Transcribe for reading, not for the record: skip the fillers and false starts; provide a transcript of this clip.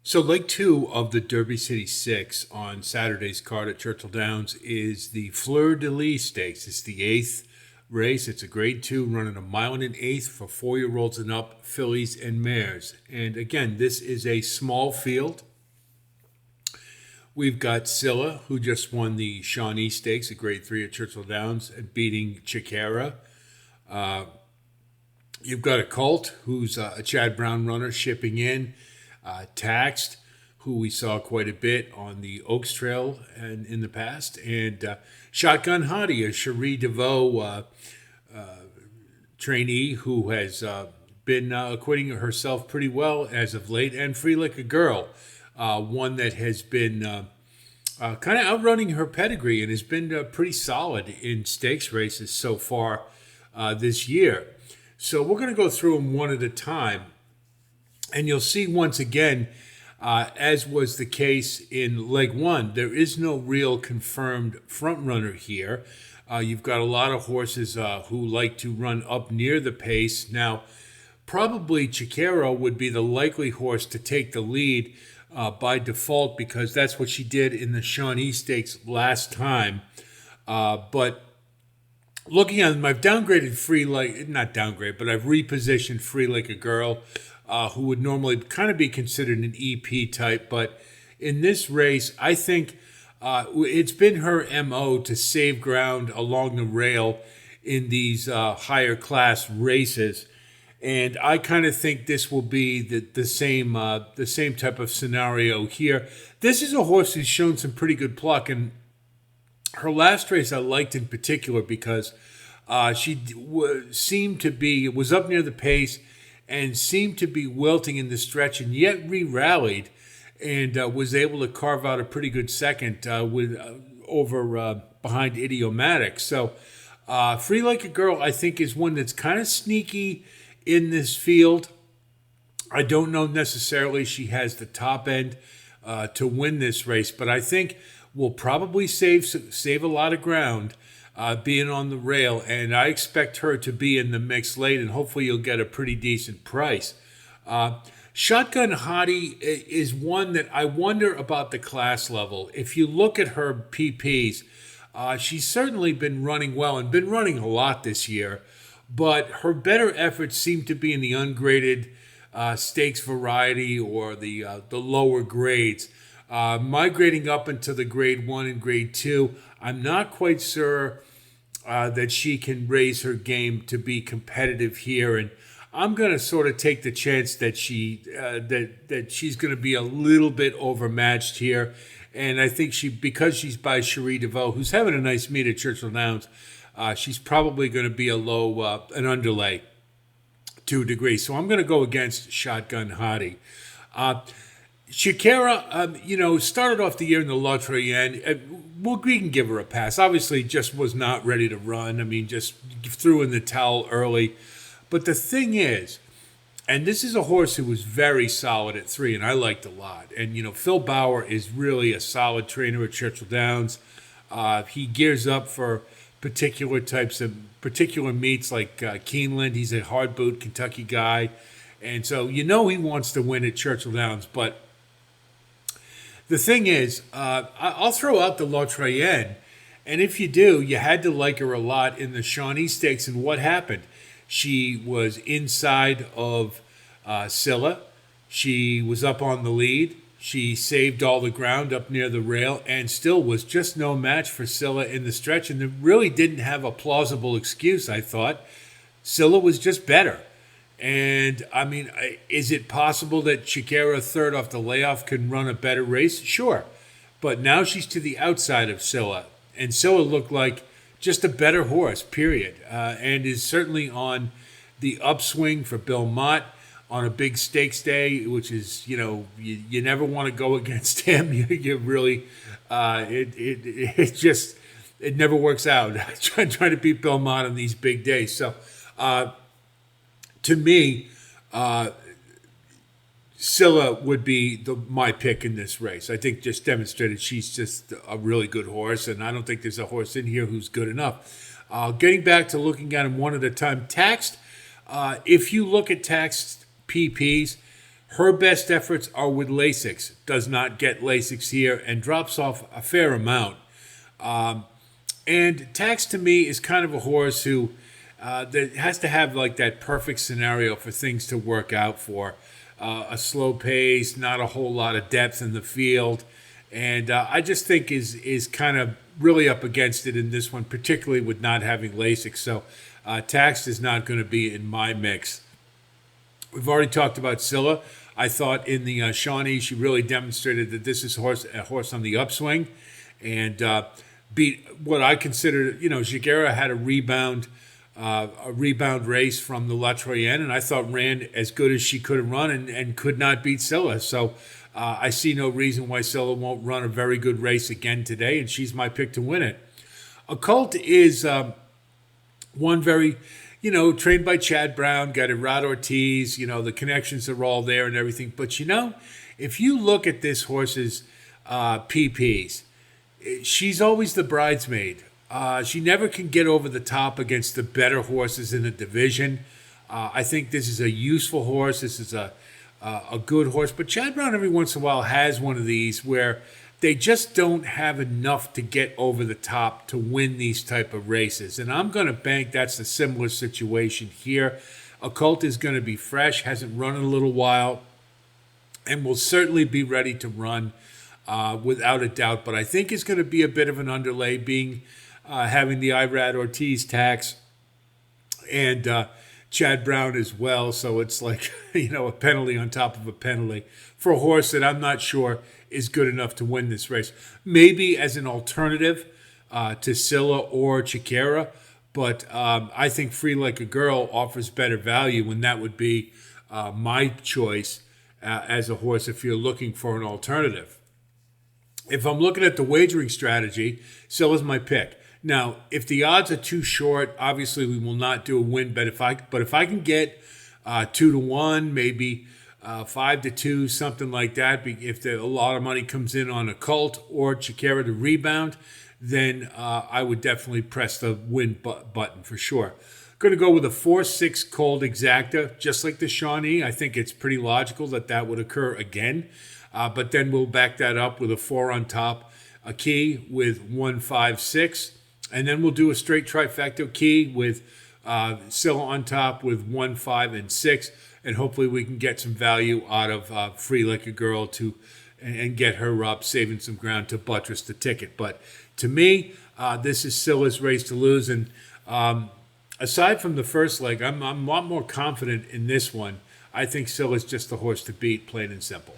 So, leg two of the Derby City Six on Saturday's card at Churchill Downs is the Fleur de Lis Stakes. It's the eighth race. It's a grade two, running a mile and an eighth for 4-year-olds and up, fillies and mares. And again, this is a small field. We've got Scylla, who just won the Shawnee Stakes, a grade three at Churchill Downs, beating Xigera. You've got a Colt, who's a Chad Brown runner, shipping in. Taxed, who we saw quite a bit on the Oaks Trail and in the past, and Shotgun Hottie, a Cherie DeVoe trainee who has been acquitting herself pretty well as of late, and Free Like a Girl, one that has been kind of outrunning her pedigree and has been pretty solid in stakes races so far this year. So we're going to go through them one at a time. And you'll see once again, as was the case in leg one, there is no real confirmed front runner here. You've got a lot of horses who like to run up near the pace. Now, probably Xigera would be the likely horse to take the lead by default because that's what she did in the Shawnee Stakes last time. But looking at them, I've downgraded not downgraded, but I've repositioned Free Like a Girl, who would normally kind of be considered an EP type. But in this race, I think it's been her MO to save ground along the rail in these higher class races. And I kind of think this will be the same type of scenario here. This is a horse who's shown some pretty good pluck. And her last race I liked in particular because she was up near the pace and seemed to be wilting in the stretch, and yet re-rallied and was able to carve out a pretty good second behind Idiomatic. So Free Like a Girl, I think, is one that's kind of sneaky in this field. I don't know necessarily she has the top end to win this race, but I think will probably save a lot of ground being on the rail, and I expect her to be in the mix late, and hopefully you'll get a pretty decent price. Shotgun Hottie is one that I wonder about the class level. If you look at her PPs, she's certainly been running well and been running a lot this year, but her better efforts seem to be in the ungraded stakes variety or the lower grades. Migrating up into the grade 1 and grade 2, I'm not quite sure that she can raise her game to be competitive here, and I'm going to sort of take the chance that she's going to be a little bit overmatched here, and I think because she's by Cherie DeVoe, who's having a nice meet at Churchill Downs, she's probably going to be an underlay to a degree. So I'm going to go against Shotgun Hottie. Xigera, started off the year in the La Troyenne. We can give her a pass. Obviously, just was not ready to run. I mean, just threw in the towel early. But the thing is, and this is a horse who was very solid at 3, and I liked a lot. And, Phil Bauer is really a solid trainer at Churchill Downs. He gears up for particular meets like Keeneland. He's a hard boot Kentucky guy. And so, he wants to win at Churchill Downs, but the thing is, I'll throw out the La Troyenne, and if you do, you had to like her a lot in the Shawnee Stakes, and what happened? She was inside of Scylla. She was up on the lead. She saved all the ground up near the rail and still was just no match for Scylla in the stretch, and they really didn't have a plausible excuse, I thought. Scylla was just better. And, I mean, is it possible that Xigera, third off the layoff, can run a better race? Sure. But now she's to the outside of Scylla. And Scylla looked like just a better horse, period. And is certainly on the upswing for Bill Mott on a big stakes day, which is, you never want to go against him. You really, it never works out. trying to beat Bill Mott on these big days. So, to me, Scylla would be my pick in this race. I think just demonstrated she's just a really good horse, and I don't think there's a horse in here who's good enough. Getting back to looking at them one at a time, Taxed, if you look at Taxed PPs, Her best efforts are with Lasix. Does not get Lasix here and drops off a fair amount. And Tax to me is kind of a horse who that has to have like that perfect scenario for things to work out for. A slow pace, not a whole lot of depth in the field, and I just think is kind of really up against it in this one, particularly with not having Lasix. So Tax is not going to be in my mix. We've already talked about Scylla. I thought in the Shawnee she really demonstrated that this is a horse on the upswing, and beat what I consider. Xigera had a rebound race from the La Troyenne, and I thought ran as good as she could have run and could not beat Scylla. So I see no reason why Scylla won't run a very good race again today, and she's my pick to win it. Occult is one very, trained by Chad Brown, got a Rod Ortiz, the connections are all there and everything. But, if you look at this horse's PPs, she's always the bridesmaid. She never can get over the top against the better horses in the division. I think this is a useful horse. This is a good horse. But Chad Brown every once in a while has one of these where they just don't have enough to get over the top to win these type of races. And I'm going to bank that's a similar situation here. Occult is going to be fresh, hasn't run in a little while, and will certainly be ready to run without a doubt. But I think it's going to be a bit of an underlay being having the Irad Ortiz tax and Chad Brown as well. So it's like, a penalty on top of a penalty for a horse that I'm not sure is good enough to win this race. Maybe as an alternative to Scylla or Xigera, but I think Free Like a Girl offers better value, and that would be my choice as a horse if you're looking for an alternative. If I'm looking at the wagering strategy, Scylla's my pick. Now, if the odds are too short, obviously we will not do a win bet. But if I can get 2-1, maybe 5-2, something like that, if a lot of money comes in on Occult or Xigera to rebound, then I would definitely press the win button for sure. Going to go with a 4-6 cold exacta, just like the Shawnee. I think it's pretty logical that would occur again. But then we'll back that up with a 4 on top, a key with 1-5-6. And then we'll do a straight trifecta key with Scylla on top with 1, 5, and 6. And hopefully we can get some value out of Free Like a Girl and get her up, saving some ground to buttress the ticket. But to me, this is Scylla's race to lose. And aside from the first leg, I'm a lot more confident in this one. I think Scylla's just the horse to beat, plain and simple.